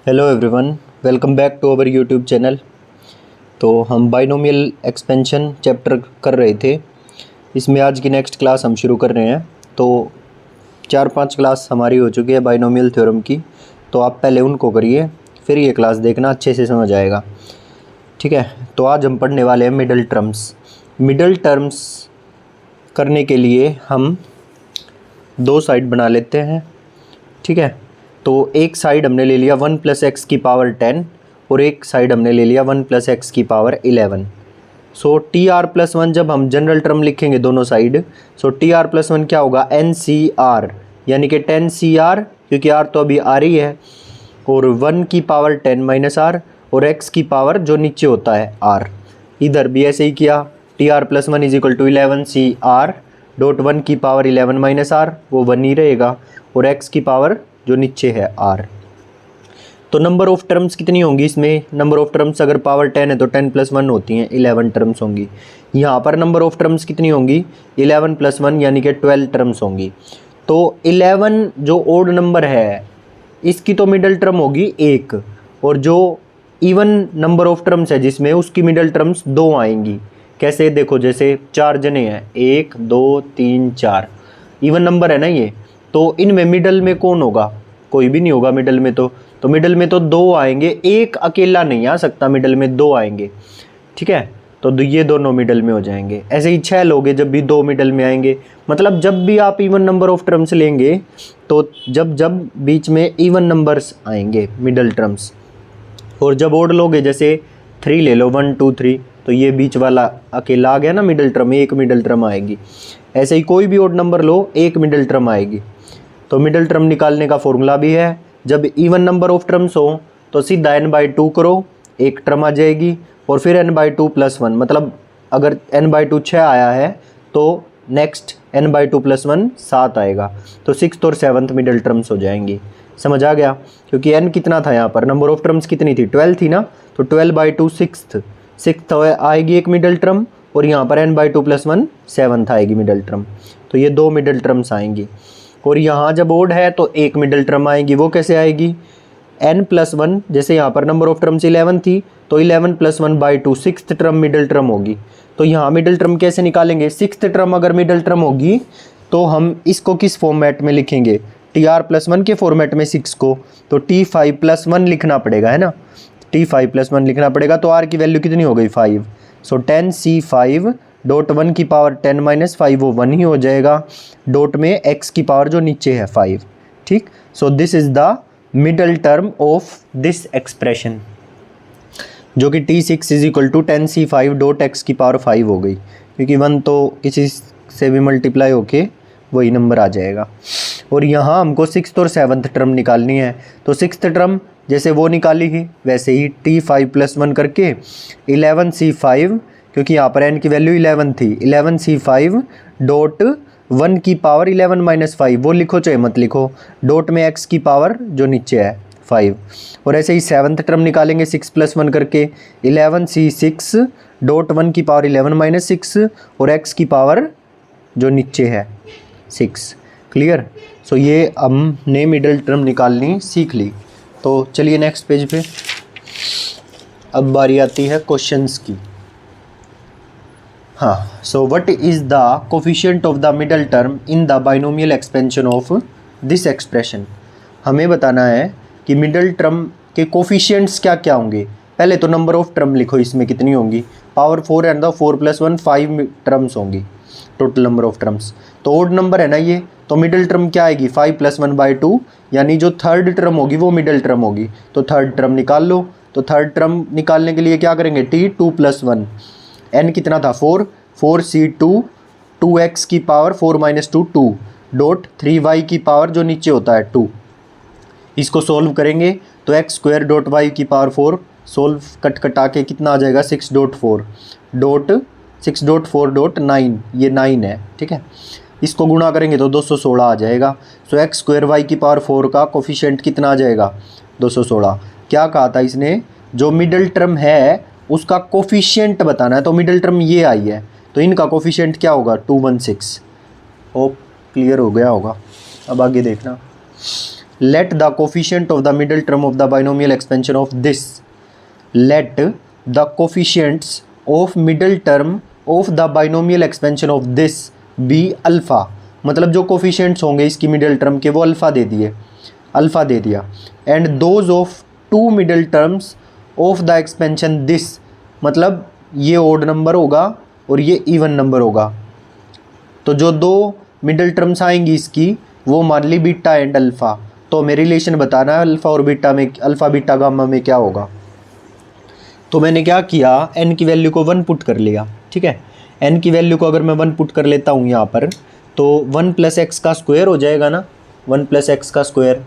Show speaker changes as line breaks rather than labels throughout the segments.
Hello everyone, welcome back to our YouTube channel. तो हम binomial expansion chapter कर रहे थे। इसमें आज की नेक्स्ट क्लास हम शुरू कर रहे हैं। तो 4-5 क्लास हमारी हो चुकी है बाइनोमियल थ्योरम की, तो आप पहले उनको करिए, फिर ये क्लास देखना, अच्छे से समझ आएगा। ठीक है, तो आज हम पढ़ने वाले हैं मिडल टर्म्स। मिडल टर्म्स करने के लिए हम दो साइड बना लेते हैं। ठीक है, तो एक साइड हमने ले लिया 1 + x की पावर 10 और एक साइड हमने ले लिया 1 + x की पावर 11। सो TR+1 जब हम जनरल टर्म लिखेंगे दोनों साइड, सो TR+1 क्या होगा, NCR, यानी कि 10CR, क्योंकि R तो अभी आ रही है, और 1 की पावर 10 - R और x की पावर जो नीचे होता है R। इधर भी ऐसे ही किया, TR+1 = 11CR डॉट 1 की पावर 11 - R, वो 1 ही रहेगा, और x की पावर जो नीचे है R। तो नंबर ऑफ टर्म्स कितनी होंगी इसमें? नंबर ऑफ टर्म्स अगर पावर 10 है तो 10 + 1 होती हैं, 11 टर्म्स होंगी। यहाँ पर नंबर ऑफ टर्म्स कितनी होंगी? 11 + 1 यानी कि 12 टर्म्स होंगी। तो 11 जो ओड नंबर है, इसकी तो मिडल टर्म होगी 1, और जो इवन नंबर ऑफ टर्म्स है जिसमें, उसकी मिडल टर्म्स 2 आएंगी। कैसे? देखो, जैसे 4 जने हैं, 1 2 3 4, इवन नंबर है ना ये, तो इनमें मिडल में कौन होगा? कोई भी नहीं होगा मिडल में। तो मिडल में तो 2 आएंगे, एक अकेला नहीं आ सकता, मिडल में 2 आएंगे। ठीक है, तो ये दोनों मिडल में हो जाएंगे। ऐसे ही 6 लोग हैं, जब भी 2 मिडल में आएंगे। मतलब जब भी आप इवन नंबर ऑफ टर्म्स लेंगे, तो जब बीच में इवन नंबर्स आएंगे मिडल टर्म्स, और जब ओड लोगे, जैसे 3 ले लो, 1 2 3, तो ये बीच वाला अकेला आ गया ना मिडल टर्म, एक मिडल टर्म आएगी। ऐसे ही कोई भी ओड नंबर लो, एक मिडल टर्म आएगी। तो मिडल टर्म निकालने का फॉर्मूला भी है, जब इवन नंबर ऑफ टर्म्स हो तो सीधा n/2 करो, एक टर्म आ जाएगी, और फिर n/2 + 1, मतलब अगर n/2 6 आया है तो नेक्स्ट n/2 + 1 7 आएगा, तो 6th और 7th मिडल टर्म्स हो जाएंगी। समझ आ गया? क्योंकि n कितना था यहाँ पर, नंबर ऑफ टर्म्स कितनी थी, 12 थी ना, तो 12/2 6th आएगी एक मिडल टर्म, और यहाँ पर n/2 + 1 7th आएगी मिडल टर्म। तो ये 2 मिडल टर्म्स आएंगी। और यहाँ जब ओड है तो एक मिडल टर्म आएगी। वो कैसे आएगी? n+1, जैसे यहाँ पर नंबर ऑफ टर्म्स 11 थी, तो 11 + 1/2 6th टर्म मिडल टर्म होगी। तो यहाँ मिडल टर्म कैसे निकालेंगे? 6th टर्म अगर मिडल टर्म होगी तो हम इसको किस फॉर्मेट में लिखेंगे? TR+1 के फॉर्मेट में 6 को, तो T5+1 लिखना पड़ेगा, है ना। T5+1 लिखना पड़ेगा, तो R की वैल्यू कितनी हो गई? 5। सो 10C5 डॉट 1 की पावर 10 - 5, वो 1 ही हो जाएगा, डॉट में x की पावर जो नीचे है 5। ठीक, so this is the middle term of this expression, जो कि T6 = 10C5 डॉट x की पावर 5 हो गई, क्योंकि 1 तो किसी से भी मल्टीप्लाई होके वही नंबर आ जाएगा। और यहाँ हमको 6th और 7th टर्म निकालनी है, तो 6th टर्म जैसे वो निकाली ही, वैसे ही T5+1 करके 11C5, क्योंकि यहाँ पर n की वैल्यू 11 थी, 11C5 डॉट 1 की पावर 11 - 5, वो लिखो चाहे मत लिखो, डॉट में x की पावर जो नीचे है 5। और ऐसे ही 7th टर्म निकालेंगे 6+1 करके, 11C6 डॉट 1 की पावर 11 - 6 और x की पावर जो नीचे है 6। क्लियर? सो ये हमने मिडल टर्म निकालनी सीख ली। तो चलिए नेक्स्ट पेज पे, अब बारी आती है क्वेश्चंस की। हाँ, so what is the coefficient of the middle term in the binomial expansion of this expression. हमें बताना है कि मिडल टर्म के कोफिशिएंट्स क्या क्या होंगे। पहले तो नंबर ऑफ टर्म लिखो, इसमें कितनी होंगी? पावर 4 एंड द 4 + 1 5 टर्म्स होंगी, टोटल नंबर ऑफ टर्म्स। तो ओड नंबर है ना ये, तो मिडल टर्म क्या आएगी? 5 + 1/2, यानी जो थर्ड टर्म होगी वो मिडल टर्म होगी। तो थर्ड टर्म निकाल लो। तो थर्ड टर्म निकालने के लिए क्या करेंगे? T2 + 1, n कितना था? 4, 4C2 2x की पावर 4 - 2 2 डॉट 3y की पावर जो नीचे होता है 2। इसको सोल्व करेंगे तो x² डॉट y की पावर 4, सोल्व कटा के कितना आ जाएगा? 6.4 डॉट 6.4 डॉट 9, ये 9 है। ठीक है, इसको गुणा करेंगे तो 216 आ जाएगा। सो x² y की पावर 4 का कोफिशिएंट कितना आ जाएगा? 216। क्या कहा था इसने? जो मिडल टर्म है उसका कोफिशिएंट बताना है, तो मिडल टर्म ये आई है, तो इनका कोफिशिएंट क्या होगा? 216। होप क्लियर हो गया होगा। अब आगे देखना। Let the coefficient of the middle term of the binomial expansion of this, let the coefficients of middle term of the binomial expansion of this be alpha, मतलब जो कोफिशिएंट्स होंगे इसकी मिडिल टर्म के वो अल्फ़ा दे दिए, alpha दे दिया। And those of two middle terms of the expansion this, मतलब ये ओड नंबर होगा और ये इवन नंबर होगा। तो जो दो मिडिल टर्म्स आएंगी इसकी वो मान ली बीटा एंड अल्फ़ा। तो हमें रिलेशन बताना है अल्फ़ा और बीटा में, अल्फ़ा बीटा गामा में क्या होगा। तो मैंने क्या किया, n की वैल्यू को 1 पुट कर लिया, ठीक है। n की वैल्यू को अगर मैं 1 पुट कर लेता हूँ यहाँ पर, तो 1 + x का स्क्वायर हो जाएगा ना, 1 + x का स्क्वायर।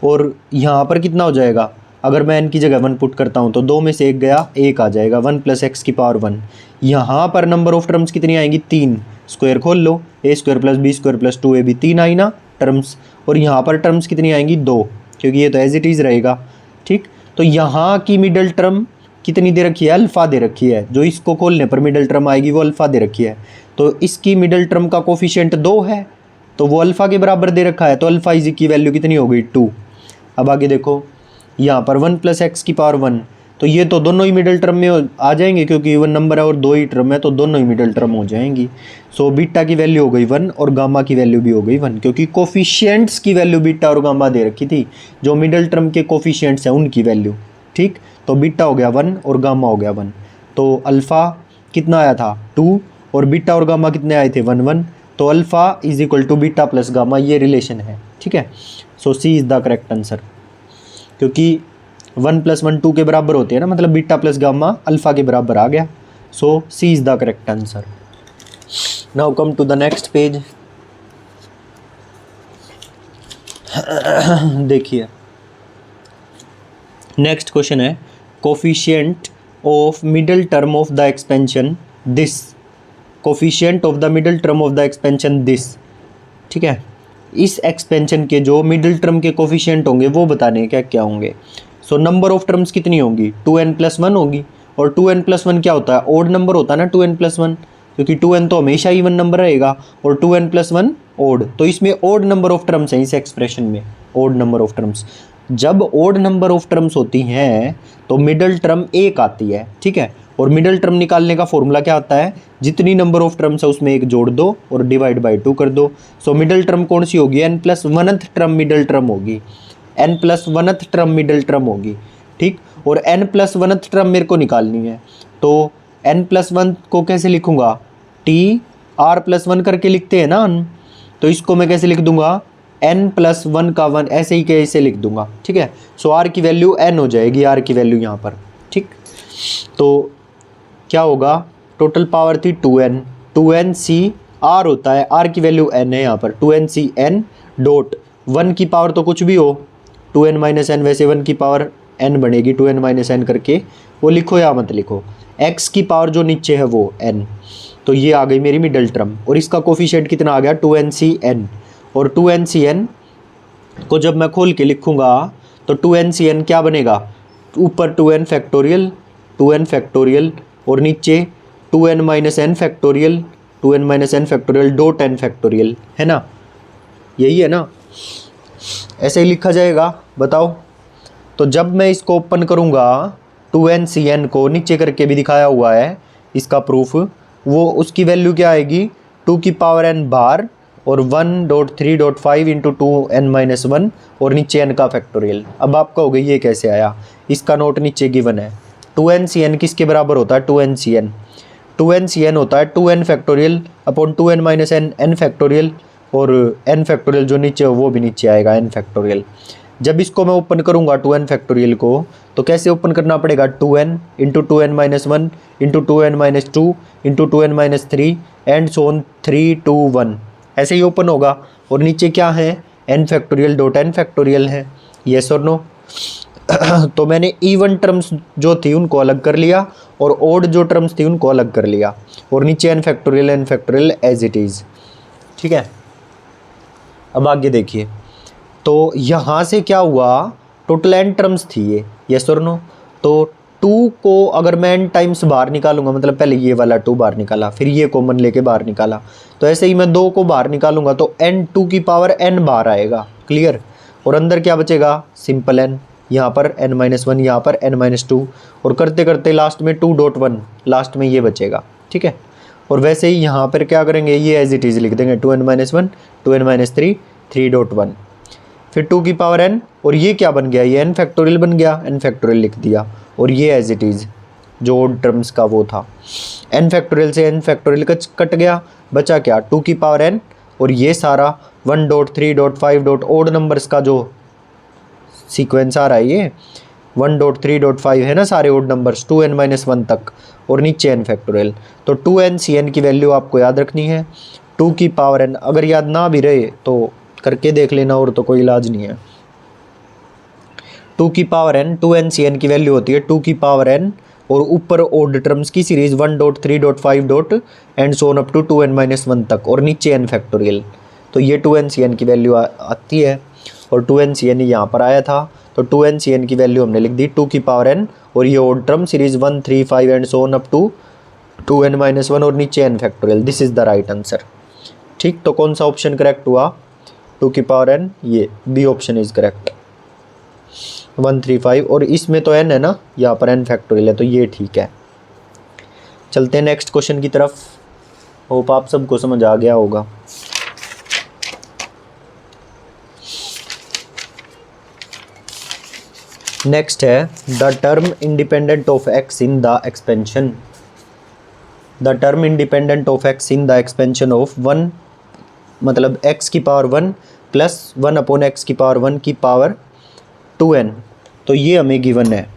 और यहाँ पर कितना हो जाएगा, अगर मैं n की जगह 1 पुट करता हूँ तो 2 में से 1 गया, 1 आ जाएगा, 1 + x की पावर 1। यहाँ पर नंबर ऑफ टर्म्स कितनी आएंगी, 3। स्क्वायर खोल लो, a² + b² + 2ab, 3 आई ना टर्म्स। और यहाँ पर टर्म्स कितनी आएंगी, 2, क्योंकि ये तो एज इट इज़ रहेगा, ठीक। तो यहाँ की मिडल टर्म कितनी दे रखी है, अल्फ़ा दे रखी है। जो इसको खोलने पर मिडल टर्म आएगी वो अल्फ़ा दे रखी है। तो इसकी मिडल टर्म का कोफिशिएंट 2 है, तो वो अल्फ़ा के बराबर दे रखा है, तो अल्फ़ा इज की वैल्यू कितनी हो गई, 2। अब आगे देखो, यहाँ पर 1 + x की पावर 1, तो ये तो दोनों ही मिडल टर्म में आ जाएंगे, क्योंकि इवन नंबर है और 2 ही टर्म है, तो दोनों ही मिडल टर्म हो जाएंगी। सो बीटा की वैल्यू हो गई 1 और गामा की वैल्यू भी हो गई 1, क्योंकि कोफिशिएंट्स की वैल्यू बीटा और गामा दे रखी थी, जो मिडल टर्म के कोफिशिएंट्स हैं उनकी वैल्यू, ठीक। तो बीटा हो गया 1 और गामा हो गया 1। तो अल्फ़ा कितना आया था, 2, और बीटा और गामा कितने आए थे, 1 1। तो अल्फ़ा = बीटा + गामा, ये रिलेशन है, ठीक है। सो C is the correct answer, क्योंकि 1 + 1 2 के बराबर होते हैं ना, मतलब बीटा + गामा अल्फ़ा के बराबर आ गया। So C is the correct answer. Now come to the next page. देखिए नेक्स्ट क्वेश्चन है, coefficient of middle term of the expansion this, coefficient of the middle term of the expansion this, ठीक है। इस expansion के जो middle term के coefficient होंगे वो बताने क्या क्या होंगे। सो नंबर ऑफ टर्म्स कितनी होंगी, 2n + 1 होगी। और 2n + 1 क्या होता है, ओड नंबर होता है ना 2n + 1, क्योंकि 2n तो हमेशा इवन नंबर रहेगा और 2n + 1 ओड, तो इसमें ओड नंबर ऑफ टर्म्स हैं इस एक्सप्रेशन में, ओड नंबर ऑफ टर्म्स। जब ओड नंबर ऑफ टर्म्स होती हैं तो मिडल टर्म 1 आती है, ठीक है। और मिडल टर्म निकालने का फॉर्मूला क्या होता है, जितनी नंबर ऑफ टर्म्स है उसमें 1 जोड़ दो और डिवाइड बाई 2 कर दो। सो मिडल टर्म कौन सी होगी, n + 1th term middle term होगी, n + 1th term middle term होगी, ठीक। और n + 1th टर्म मेरे को निकालनी है, तो n + 1 को कैसे लिखूंगा, r + 1 करके लिखते हैं ना, तो इसको मैं कैसे लिख दूंगा, n + 1 का 1, ऐसे ही कैसे लिख दूंगा, ठीक है। सो r की वैल्यू n हो जाएगी, r की वैल्यू यहाँ पर, ठीक। तो क्या होगा, टोटल पावर थी 2n, 2nc r होता है, r की वैल्यू n है यहाँ पर, 2nc n डॉट 1 की पावर तो कुछ भी हो, 2n - n, वैसे 1 की पावर n बनेगी, 2n - n करके वो लिखो या मत लिखो, x की पावर जो नीचे है वो n। तो ये आ गई मेरी मिडल टर्म, और इसका कोफिशिएंट कितना आ गया, 2nc n। और 2nc n को जब मैं खोल के लिखूंगा तो 2nc n क्या बनेगा, ऊपर 2n फैक्टोरियल, 2n फैक्टोरियल, और नीचे 2n - n factorial, 2n - n factorial dot n factorial, है ना, यही है ना, ऐसे ही लिखा जाएगा, बताओ। तो जब मैं इसको ओपन करूँगा 2nc n को नीचे करके भी दिखाया हुआ है इसका प्रूफ, वो उसकी वैल्यू क्या आएगी, 2 की पावर n बार और 1.3.5 × 2n - 1 और नीचे n का फैक्टोरियल। अब आप कहोगे ये कैसे आया, इसका नोट नीचे गिवन है। 2nc n किसके बराबर होता है, 2nc n, 2nc n होता है 2n factorial upon 2n - n, n factorial, और n फैक्टोरियल जो नीचे हो वो भी नीचे आएगा, n फैक्टोरियल। जब इसको मैं ओपन करूँगा 2n फैक्टोरियल को, तो कैसे ओपन करना पड़ेगा, 2n × 2n - 1 × 2n - 2 × 2n - 3 and so on 3 2 1, ऐसे ही ओपन होगा। और नीचे क्या है, n factorial dot n factorial है, येस और नो। तो मैंने इवन टर्म्स जो थी उनको अलग कर लिया और ओड जो टर्म्स थी उनको अलग कर लिया, और नीचे n factorial as it is, ठीक है। अब आगे देखिए, तो यहाँ से क्या हुआ, टोटल n टर्म्स थी ये, येस और नो। तो 2 को अगर मैं n टाइम्स बाहर निकालूंगा, मतलब पहले ये वाला 2 बाहर निकाला, फिर ये कॉमन लेके बाहर निकाला, तो ऐसे ही मैं 2 को बाहर निकालूंगा तो n 2 की पावर n बाहर आएगा, क्लियर। और अंदर क्या बचेगा, सिंपल n, यहाँ पर n-1, यहाँ पर n-2, और करते करते लास्ट में 2.1 लास्ट में ये बचेगा, ठीक है। और वैसे ही यहाँ पर क्या करेंगे, ये एज इट इज़ लिख देंगे 2n-1, 2n-3, 3.1, फिर 2 की पावर n, और ये क्या बन गया, ये n फैक्टोरियल बन गया, n फैक्टोरियल लिख दिया, और ये एज इट इज़ जो ओड टर्म्स का वो था, n फैक्टोरियल से n फैक्टोरियल कट गया, बचा क्या 2 की पावर n, और ये सारा 1.3.5 ओड नंबर्स का जो सीक्वेंस आ रहा है, ये 1.3.5 है ना सारे ओड नंबर्स 2n-1 तक, और नीचे n फैक्टोरियल। तो 2n-Cn की वैल्यू आपको याद रखनी है, 2 की पावर n, अगर याद ना भी रहे तो करके देख लेना, और तो कोई इलाज नहीं है। 2 की पावर n, 2n-Cn की वैल्यू होती है 2 की पावर n, और ऊपर ओड टर्म्स की series 1.3.5 and so on up to 2n-1 तक, और नीचे n फैक्टोरियल। तो ये 2n-Cn की वैल्यू आती है, और 2n-Cn यहाँ पर आया था, तो 2n-Cn की वैल्यू हमने लिख दी 2 की पावर n, और ये odd term series 1, 3, 5 and so on up to 2n-1, और नीचे n factorial. This is the right answer, ठीक। तो कौन सा ऑप्शन करेक्ट हुआ, 2 की पावर n, ये बी ऑप्शन इज़ करेक्ट, 1, 3, 5, और इसमें तो n है ना, यहाँ पर n फैक्टोरियल है, तो ये ठीक है। चलते हैं नेक्स्ट क्वेश्चन की तरफ, होप आप सबको समझ आ गया होगा। नेक्स्ट है the term independent of x in the expansion, the term independent of x in the expansion of 1, मतलब x की पावर 1 प्लस 1/x की पावर 1 की पावर 2n, तो ये हमें गिवन है।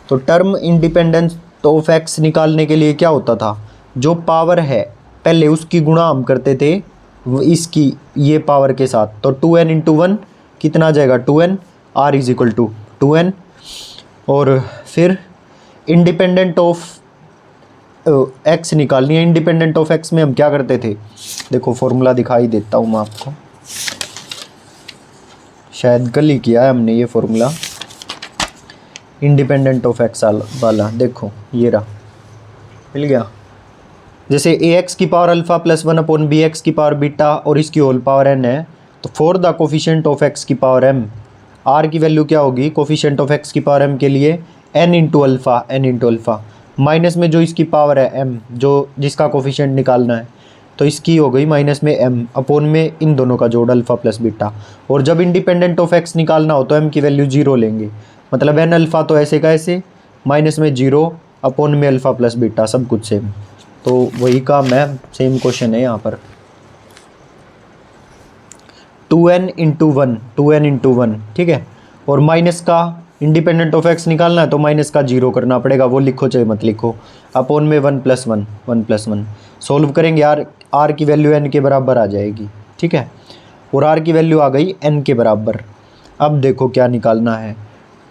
तो टर्म इंडिपेंडेंस ऑफ x निकालने के लिए क्या होता था, जो पावर है पहले उसकी गुणा हम करते थे इसकी ये पावर के साथ, तो 2n इंटू 1 कितना आ जाएगा 2n, r is equal to 2n। और फिर इंडिपेंडेंट ऑफ x निकालनी है, इंडिपेंडेंट ऑफ x में हम क्या करते थे, देखो फॉर्मूला दिखाई देता हूँ मैं आपको, शायद कल ही किया है हमने ये फॉर्मूला इंडिपेंडेंट ऑफ x वाला, देखो ये रहा, मिल गया। जैसे ax की पावर अल्फ़ा प्लस 1/bx की पावर बीटा और इसकी होल पावर n है, तो for the coefficient of x की पावर m, r की वैल्यू क्या होगी कोफिशिएंट ऑफ x की पावर m के लिए n इंटू अल्फ़ा, माइनस में जो इसकी पावर है m, जो जिसका कोफिशिएंट निकालना है, तो इसकी हो गई माइनस में m अपोन में इन दोनों का जोड़ अल्फ़ा प्लस बीटा। और जब इंडिपेंडेंट ऑफ x निकालना हो तो m की वैल्यू 0 लेंगे, मतलब n अल्फ़ा तो ऐसे का ऐसे, माइनस में 0 अपोन में अल्फ़ा प्लस बीटा, सब कुछ सेम। तो वही काम है, सेम क्वेश्चन है यहाँ पर। 2n इंटू 1, ठीक है। और माइनस का इंडिपेंडेंट ऑफ x निकालना है तो माइनस का 0 करना पड़ेगा, वो लिखो चाहे मत लिखो, अपोन में 1 + 1 सोल्व करेंगे, r की वैल्यू n के बराबर आ जाएगी, ठीक है। और r की वैल्यू आ गई n के बराबर। अब देखो क्या निकालना है,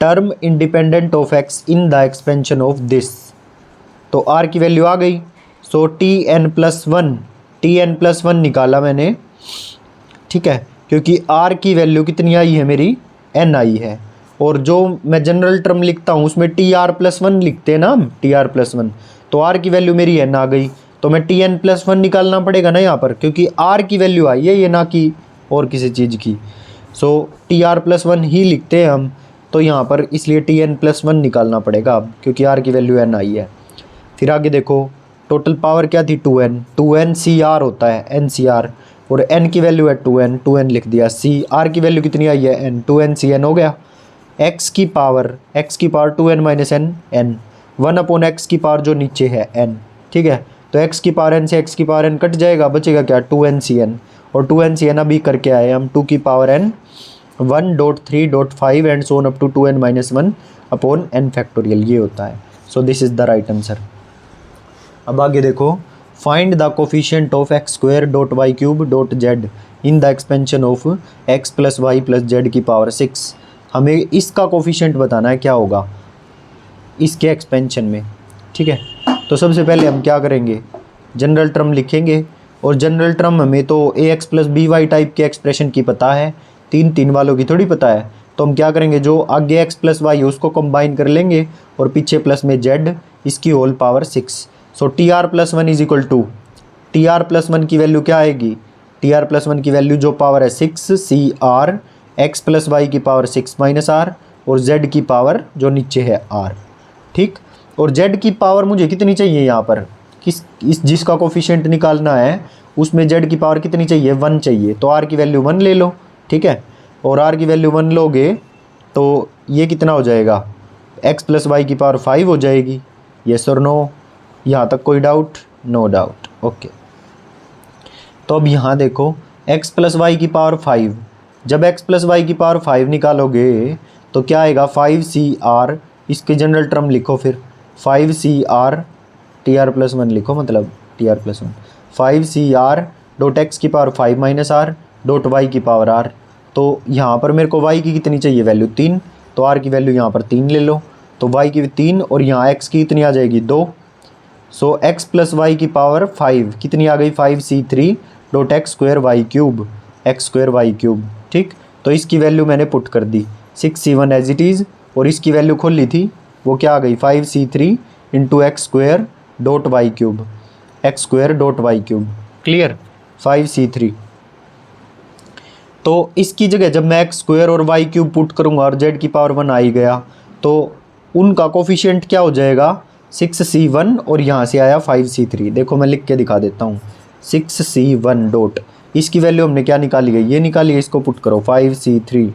term independent of x in the expansion of this, तो r की वैल्यू आ गई, सो tn+1 निकाला मैंने, ठीक है, क्योंकि r की वैल्यू कितनी आई है मेरी, n आई है। और जो मैं जनरल टर्म लिखता हूँ उसमें tr+1 लिखते हैं ना हम, tr+1, तो r की वैल्यू मेरी n आ गई, तो मैं tn+1 निकालना पड़ेगा ना यहाँ पर, क्योंकि r की वैल्यू आई है, ये ना कि और किसी चीज़ की। सो tr+1 ही लिखते हैं हम, तो यहाँ पर इसलिए tn+1 निकालना पड़ेगा अब, क्योंकि r की वैल्यू n आई है। फिर आगे देखो, टोटल पावर क्या थी 2n CR होता है, NCR, और n की वैल्यू है 2n लिख दिया, r की वैल्यू कितनी आई है n, 2n Cn हो गया। x की power 2n minus n, 1/x की पावर जो नीचे है n, ठीक है। तो x की पावर n से x की पावर n कट जाएगा, बचेगा क्या 2n Cn, और 2n Cn अभी करके आए हम, 2 की power n 1.3.5 and so on up to 2n-1 upon n factorial, ये होता है। So this is the right answer. अब आगे देखो, find the coefficient of x² .y³ in the expansion of x + y + z की पावर 6। हमें इसका coefficient बताना है क्या होगा इसके एक्सपेंशन में, ठीक है। तो सबसे पहले हम क्या करेंगे, जनरल टर्म लिखेंगे, और जनरल टर्म हमें तो ax + by टाइप के एक्सप्रेशन की पता है, 3 वालों की थोड़ी पता है। तो हम क्या करेंगे, जो आगे x + y है उसको कंबाइन कर लेंगे, और पीछे प्लस में z, इसकी whole power 6। So tr+1 is equal to, tr+1 की वैल्यू क्या आएगी, tr+1 की वैल्यू जो पावर है 6 CR एक्स प्लस वाई की पावर 6 माइनस आर और जेड की पावर जो नीचे है आर, ठीक। और जेड की पावर मुझे कितनी चाहिए यहाँ पर, जिसका कोफिशिएंट निकालना है उसमें जेड की पावर कितनी चाहिए, 1 चाहिए। तो आर की वैल्यू 1 ले लो, ठीक है। और आर की वैल्यू 1 लोगे तो ये कितना हो जाएगा, एक्स प्लस वाई की पावर 5 हो जाएगी। यस और नो, यहाँ तक कोई डाउट? No doubt, okay. तो अब यहाँ देखो x प्लस वाई की पावर 5, जब x प्लस वाई की पावर 5 निकालोगे तो क्या आएगा, 5CR, इसके जनरल टर्म लिखो फिर 5CR TR प्लस 1 लिखो, मतलब TR plus 1, 5CR dot x की power 5 minus r dot y की पावर आर। तो यहाँ पर मेरे को y की कितनी चाहिए वैल्यू, 3, तो r की वैल्यू यहाँ पर 3 ले लो। तो y की 3 और यहाँ x की कितनी आ जाएगी, 2। सो x प्लस वाई की पावर 5 कितनी आ गई, 5C3 dot X square Y cube, X square Y cube, ठीक। तो इसकी वैल्यू मैंने पुट कर दी 6C1 एज इट इज़, और इसकी वैल्यू खोल ली थी, वो क्या आ गई 5C3 into X square dot Y cube, X square dot Y cube, clear, 5C3। तो इसकी जगह जब मैं एक्स स्क्वायर और वाई क्यूब पुट करूँगा और जेड की पावर 1 आ ही गया, तो उनका कोफिशिएंट क्या हो जाएगा, 6C1 और यहाँ से आया 5C3। देखो मैं लिख के दिखा देता हूँ, 6C1 डॉट, इसकी वैल्यू हमने क्या निकाली है, ये निकाली है, इसको पुट करो 5C3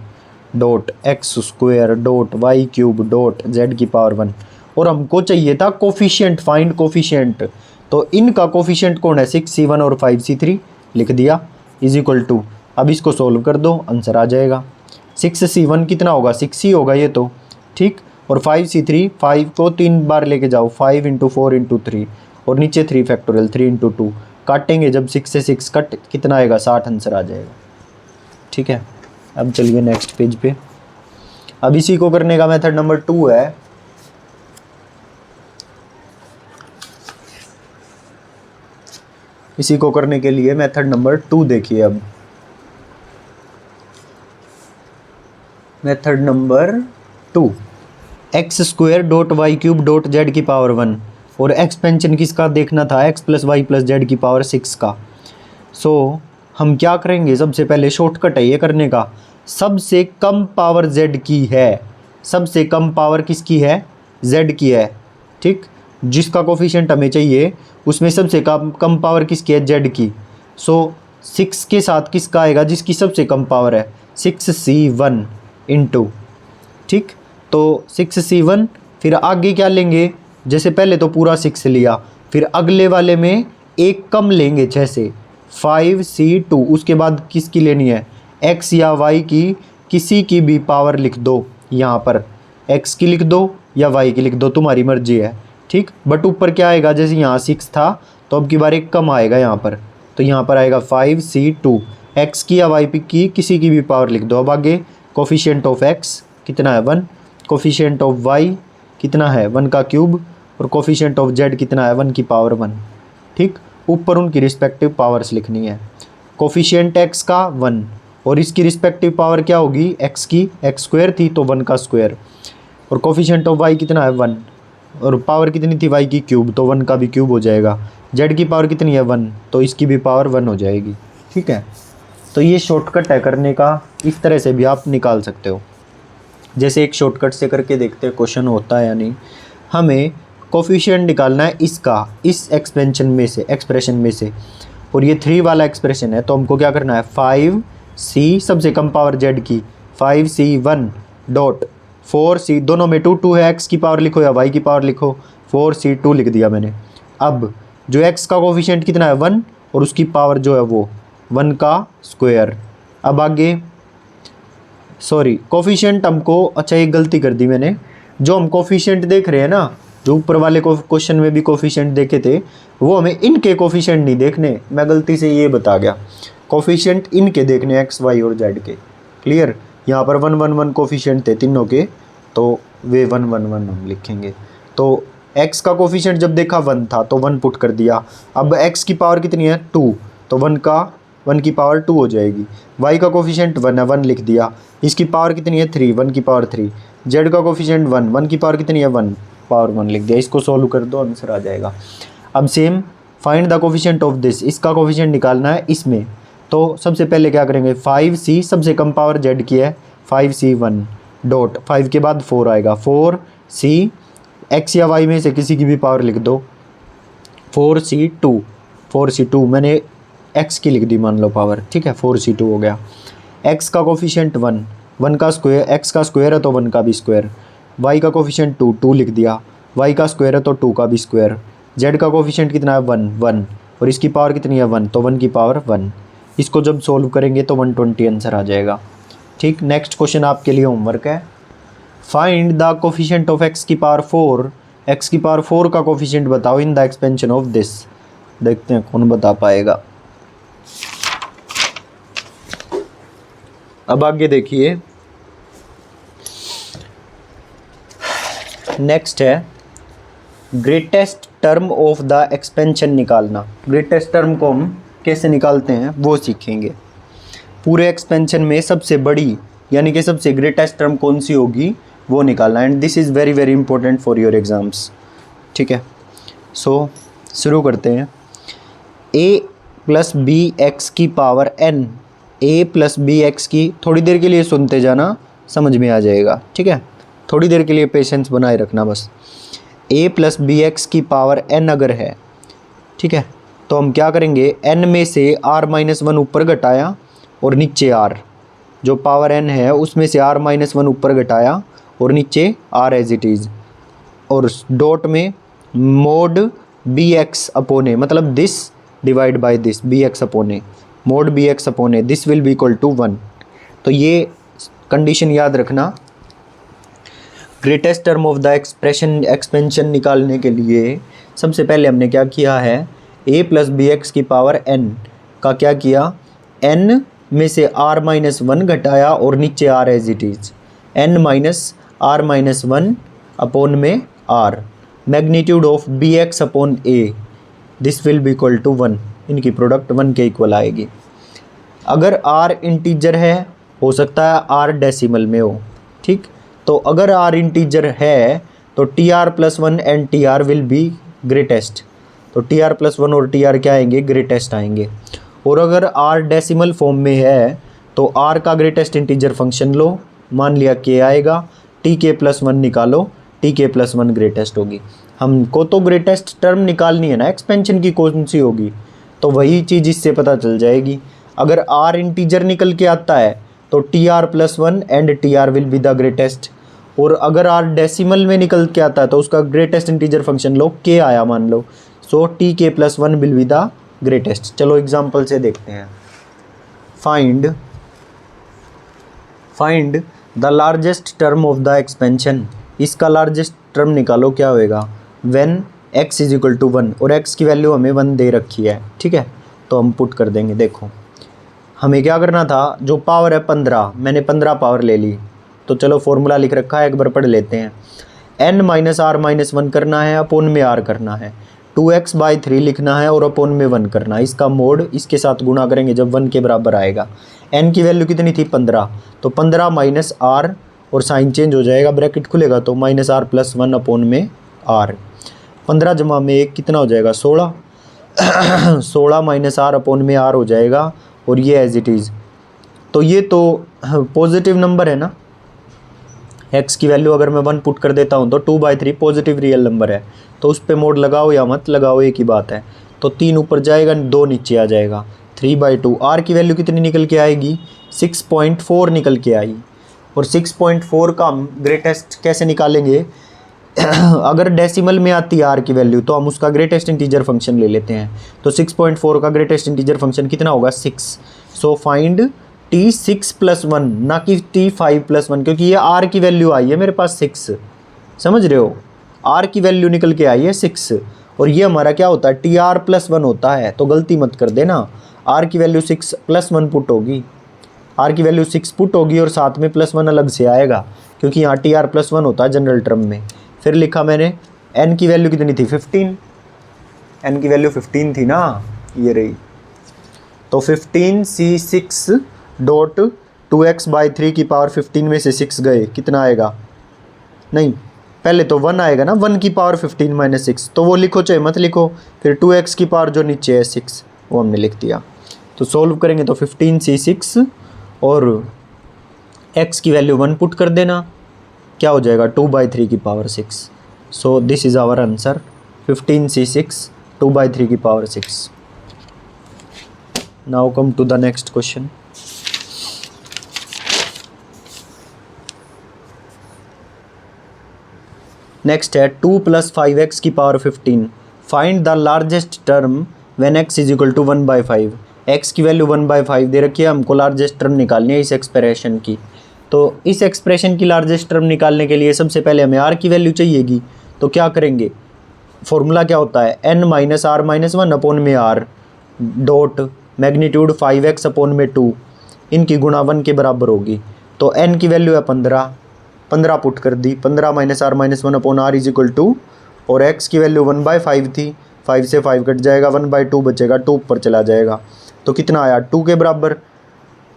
dot X square dot Y cube dot Z की पावर 1। और हमको चाहिए था कोफिशिएंट, फाइंड कोफिशिएंट, तो इनका कोफिशिएंट कौन है, 6C1 और 5C3, लिख दिया इज इक्वल टू, अब इसको सोल्व कर दो, आंसर आ जाएगा। 6C1 कितना होगा, 6 ही होगा ये तो, ठीक। और 5C3, 5 को 3 बार लेके जाओ, 5 इंटू 4 इंटू 3, और नीचे 3 फैक्टोरियल, 3 इंटू 2, काटेंगे जब 6 से 6 कट, कितना आएगा, 60 आंसर आ जाएगा, ठीक है। अब चलिए नेक्स्ट पेज पे। अब इसी को करने का मेथड नंबर 2 है। इसी को करने के लिए मेथड नंबर 2 देखिए। अब method number 2, X square dot Y cube dot Z की पावर 1, और एक्सपेंशन किसका देखना था, X plus Y plus Z की पावर 6 का। सो हम क्या करेंगे, सबसे पहले शॉर्टकट है ये करने का, सबसे कम पावर जेड की है, सबसे कम पावर किसकी है, जेड की है, ठीक। जिसका कोफिशिएंट हमें चाहिए उसमें सबसे कम पावर किसकी है, जेड की। सो 6 के साथ किसका आएगा, जिसकी सबसे कम पावर है, 6C1 इंटू, ठीक। तो 6C1, फिर आगे क्या लेंगे, जैसे पहले तो पूरा 6 लिया, फिर अगले वाले में एक कम लेंगे 6 से, 5C2, उसके बाद किसकी लेनी है, x या y की किसी की भी पावर लिख दो, यहाँ पर x की लिख दो या y की लिख दो, तुम्हारी मर्जी है, ठीक। बट ऊपर क्या आएगा, जैसे यहाँ 6 था तो अब की बार एक कम आएगा यहाँ पर, तो यहाँ पर आएगा 5C2, x की या y की किसी की भी पावर लिख दो। अब आगे कोफिशिएंट ऑफ x कितना है, 1, कोफिशिएंट ऑफ y कितना है, 1 का क्यूब, और कोफिशिएंट ऑफ z कितना है, 1 की पावर 1, ठीक। ऊपर उनकी रिस्पेक्टिव पावर्स लिखनी है, कोफिशिएंट x का 1, और इसकी रिस्पेक्टिव पावर क्या होगी, x की, x स्क्वायर थी तो 1 का स्क्वायर, और कोफिशिएंट ऑफ y कितना है, 1, और पावर कितनी थी y की क्यूब, तो 1 का भी क्यूब हो जाएगा। z की पावर कितनी है, 1, तो इसकी भी पावर 1 हो जाएगी, ठीक है। तो ये शॉर्टकट है करने का, इस तरह से भी आप निकाल सकते हो। जैसे एक शॉर्टकट से करके देखते हैं क्वेश्चन होता है या नहीं। हमें कोफिशिएंट निकालना है इसका, इस एक्सप्रेशन में से, और ये 3 वाला एक्सप्रेशन है, तो हमको क्या करना है, 5C सबसे कम पावर जेड की, 5C1 डॉट 4C, दोनों में 2 है, x की पावर लिखो या y की पावर लिखो, 4C2 लिख दिया मैंने। अब जो x का कोफिशिएंट कितना है, 1, और उसकी पावर जो है वो 1 का स्क्वायर। अब आगे सॉरी कोफिशिएंट हमको, अच्छा एक गलती कर दी मैंने, जो हम कोफिशिएंट देख रहे हैं ना, जो ऊपर वाले क्वेश्चन में भी कोफिशिएंट देखे थे, वो हमें इनके कोफिशिएंट नहीं देखने, मैं गलती से ये बता गया, कोफिशिएंट इनके देखने, एक्स वाई और जेड के, क्लियर। यहाँ पर 1 1 1 कोफिशिएंट थे तीनों के, तो वे 1 1 1 हम लिखेंगे। तो x का कोफिशिएंट जब देखा 1 था तो 1 पुट कर दिया। अब x की पावर कितनी है, 2, तो 1 की पावर 2 हो जाएगी। y का कोफिशिएंट 1 है, 1 लिख दिया। इसकी पावर कितनी है, 3, 1 की पावर 3। z का कोफिशिएंट 1, 1 की पावर कितनी है, 1, पावर 1 लिख दिया। इसको सॉल्व कर दो, आंसर आ जाएगा। अब same find the coefficient of this, इसका कोफिशिएंट निकालना है इसमें, तो सबसे पहले क्या करेंगे, 5c सबसे कम पावर z की है, 5c 1 डॉट 5 के बाद 4 आएगा, 4c x या y में से किसी की भी पावर लिख दो, 4c2 मैंने x की लिख दी मान लो पावर, ठीक है, 4c2 हो गया। x का कोफिशिएंट 1 का स्क्वायर, x का स्क्वायर है तो 1 का भी स्क्वायर, y का कोफिशिएंट 2 लिख दिया, y का स्क्वायर है तो 2 का भी स्क्वायर, z का कोफिशिएंट कितना है 1 और इसकी पावर कितनी है 1, तो 1 की पावर 1। इसको जब सॉल्व करेंगे तो 120 आंसर आ जाएगा। ठीक, नेक्स्ट क्वेश्चन आपके लिए होमवर्क है, find the coefficient of x की पावर 4, x की पावर 4 का कोफिशिएंट बताओ इन द एक्सपेंशन ऑफ दिस। देखते हैं कौन बता पाएगा। अब आगे देखिए, नेक्स्ट है greatest term of the expansion निकालना। ग्रेटेस्ट टर्म को हम कैसे निकालते हैं वो सीखेंगे। पूरे एक्सपेंशन में सबसे बड़ी यानी कि सबसे ग्रेटेस्ट टर्म कौन सी होगी वो निकालना, and this is very very important for your exams. ठीक है, सो शुरू करते हैं। a प्लस बी एक्स की power n, a plus B X की, थोड़ी देर के लिए सुनते जाना, समझ में आ जाएगा। ठीक है, थोड़ी देर के लिए पेशेंस बनाए रखना बस। a प्लस बी एक्स की पावर n अगर है, ठीक है, तो हम क्या करेंगे, n में से r-1 ऊपर घटाया और नीचे r, जो पावर n है उसमें से r-1 ऊपर घटाया और नीचे r एज इट इज़, और डॉट में mod B X upon A, मतलब this divide by this B X upon A, mod B X upon A, this will be equal to 1। तो ये कंडीशन याद रखना। Greatest term of the expansion निकालने के लिए सबसे पहले हमने क्या किया है, a प्लस बी एक्स की पावर n का क्या किया, n में से r-1 घटाया और नीचे r as it is, n minus r-1 upon में r, magnitude of B X upon a, this will be equal to 1, इनकी प्रोडक्ट 1 के इक्वल आएगी। अगर r इंटीजर है, हो सकता है r डेसिमल में हो, ठीक, तो अगर r इंटीजर है तो tr+1 and tr will be greatest, तो tr+1 और tr क्या आएंगे, ग्रेटेस्ट आएंगे। और अगर r डेसिमल फॉर्म में है तो r का ग्रेटेस्ट इंटीजर फंक्शन लो, मान लिया k आएगा, tk+1 निकालो, tk+1 ग्रेटेस्ट होगी। हमको तो ग्रेटेस्ट टर्म निकालनी है ना, एक्सपेंशन की कौन सी होगी, तो वही चीज़ इससे पता चल जाएगी। अगर r इंटीजर निकल के आता है तो tr+1 and tr will be the greatest, और अगर r डेसिमल में निकल के आता है तो उसका ग्रेटेस्ट इंटीजर फंक्शन लो, k आया मान लो, so tk+1 will be the greatest. चलो एग्जांपल से देखते हैं। Find the largest term of the expansion, इसका लार्जेस्ट टर्म निकालो, क्या होएगा, when x is equal to 1, और x की वैल्यू हमें 1 दे रखी है। ठीक है, तो हम पुट कर देंगे। देखो हमें क्या करना था, जो पावर है 15, मैंने 15 पावर ले ली, तो चलो फॉर्मूला लिख रखा है, एक बार पढ़ लेते हैं। n माइनस r-1 करना है, अपोन में r करना है, 2x/3 लिखना है और अपोन में 1 करना है। इसका मोड इसके साथ गुणा करेंगे जब 1 के बराबर आएगा। n की वैल्यू कितनी थी, 15, तो 15 माइनस r, और साइन चेंज हो जाएगा, ब्रैकेट खुलेगा तो -r+1 अपोन में r, 15 जमा में 1 कितना हो जाएगा, 16, 16 माइनस r अपोन में r हो जाएगा, और ये एज इट इज़। तो ये तो पॉजिटिव नंबर है ना, x की वैल्यू अगर मैं 1 पुट कर देता हूँ तो 2/3 पॉजिटिव रियल नंबर है, तो उस पर मोड लगाओ या मत लगाओ एक ही बात है। तो 3 ऊपर जाएगा, 2 नीचे आ जाएगा, 3/2। r की वैल्यू कितनी निकल के आएगी, 6.4 निकल के आई, और 6.4 का हम ग्रेटेस्ट कैसे निकालेंगे, अगर डेसिमल में आती है r की वैल्यू तो हम उसका ग्रेटेस्ट इंटीजर फंक्शन ले लेते हैं। तो 6.4 का ग्रेटेस्ट इंटीजर फंक्शन कितना होगा, 6। सो फाइंड t6+1, ना कि t5+1, क्योंकि ये r की वैल्यू आई है मेरे पास 6, समझ रहे हो, r की वैल्यू निकल के आई है 6, और ये हमारा क्या होता है, tr+1 होता है। तो गलती मत कर देना, r की वैल्यू 6+1 पुट होगी, r की वैल्यू 6 पुट होगी और साथ में +1 अलग से आएगा, क्योंकि यहाँ tr+1 होता है जनरल टर्म में। फिर लिखा मैंने, n की वैल्यू कितनी थी, 15, n की वैल्यू 15 थी ना, ये रही, तो 15c6 डॉट 2x/3 की पावर 15 में से 6 गए, कितना आएगा, नहीं पहले तो 1 आएगा ना, 1 की पावर 15 माइनस 6, तो वो लिखो चाहे मत लिखो, फिर 2x की पावर जो नीचे है 6 वो हमने लिख दिया। तो सॉल्व करेंगे तो 15c6 और x की वैल्यू 1 पुट कर देना, क्या हो जाएगा 2/3 की power 6। So this is our answer 15c6 2/3 की power 6। Now come to the next question. Next है 2 + 5x की power 15, find the largest term when x is equal to 1/5। x की वैल्यू 1/5 दे रखी है, हमको लार्जेस्ट टर्म निकालनी है इस एक्सप्रेशन की। तो इस एक्सप्रेशन की लार्जेस्ट टर्म निकालने के लिए सबसे पहले हमें r की वैल्यू चाहिएगी। तो क्या करेंगे, फॉर्मूला क्या होता है, n - r - 1 अपॉन में r dot magnitude 5x upon में 2, इनकी गुणा 1 के बराबर होगी। तो n की वैल्यू है 15 पुट कर दी, 15 - r - 1 upon r is equal to, और x की वैल्यू 1/5 थी, 5 से 5 कट जाएगा, 1/2 बचेगा, 2 ऊपर चला जाएगा। तो कितना आया 2 के बराबर।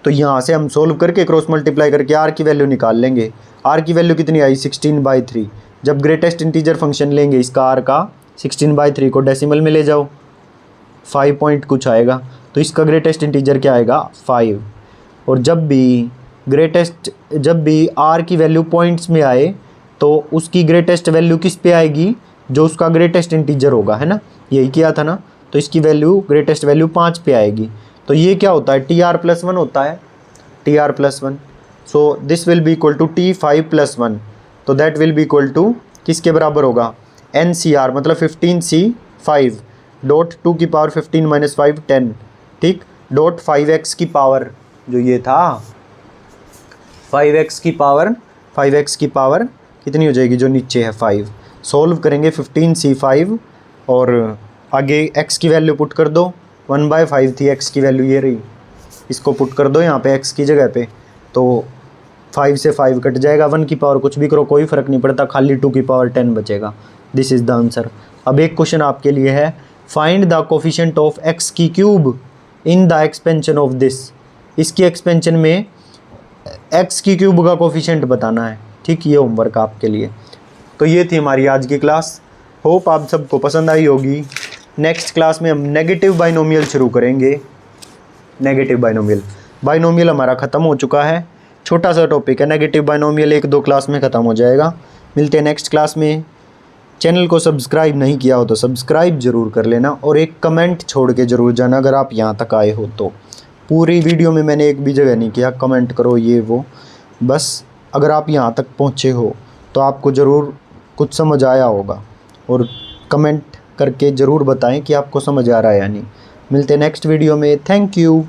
तो यहाँ से हम सोल्व करके क्रॉस मल्टीप्लाई करके r की वैल्यू निकाल लेंगे। r की वैल्यू कितनी आई 16/3। जब ग्रेटेस्ट इंटीजर फंक्शन लेंगे इसका r का 16/3 को डेसिमल में ले जाओ, 5 पॉइंट कुछ आएगा, तो इसका ग्रेटेस्ट इंटीजर क्या आएगा 5। और जब भी r की वैल्यू पॉइंट्स में आए तो उसकी ग्रेटेस्ट वैल्यू किस पे आएगी, जो उसका ग्रेटेस्ट इंटीजर होगा, है ना, यही किया था ना। तो इसकी वैल्यू ग्रेटेस्ट वैल्यू 5 पे आएगी। तो ये क्या होता है TR+1 होता है, TR+1। So this will be equal to T5+1, तो that will be equal to किसके बराबर होगा NCR, मतलब 15C5 डॉट 2 की पावर 15 - 5 10, ठीक, डॉट 5x की पावर, जो ये था 5x की पावर कितनी हो जाएगी, जो नीचे है 5। सोल्व करेंगे 15C5 और आगे x की वैल्यू पुट कर दो, 1/5 थी x की वैल्यू, ये रही, इसको पुट कर दो यहाँ पे x की जगह पे, तो 5 से 5 कट जाएगा, 1 की पावर कुछ भी करो कोई फ़र्क नहीं पड़ता, खाली 2 की पावर 10 बचेगा। This is the answer. अब एक क्वेश्चन आपके लिए है, find the coefficient of x की cube in the expansion of this. इसकी एक्सपेंशन में x की क्यूब का कोफिशिएंट बताना है, ठीक, ये होमवर्क आपके लिए। तो ये थी हमारी आज की क्लास, होप आप सबको पसंद आई होगी। नेक्स्ट क्लास में हम नेगेटिव बाइनोमियल शुरू करेंगे। नेगेटिव बाइनोमियल हमारा ख़त्म हो चुका है, छोटा सा टॉपिक है नेगेटिव बाइनोमियल, 1-2 क्लास में ख़त्म हो जाएगा। मिलते हैं नेक्स्ट क्लास में। चैनल को सब्सक्राइब नहीं किया हो तो सब्सक्राइब ज़रूर कर लेना, और एक कमेंट छोड़ के ज़रूर जाना अगर आप यहाँ तक आए हो तो। पूरी वीडियो में मैंने एक भी जगह नहीं किया कमेंट करो ये वो, बस अगर आप यहाँ तक पहुँचे हो तो आपको ज़रूर कुछ समझ आया होगा, और कमेंट करके ज़रूर बताएं कि आपको समझ आ रहा है या नहीं। मिलते हैं नेक्स्ट वीडियो में, थैंक यू।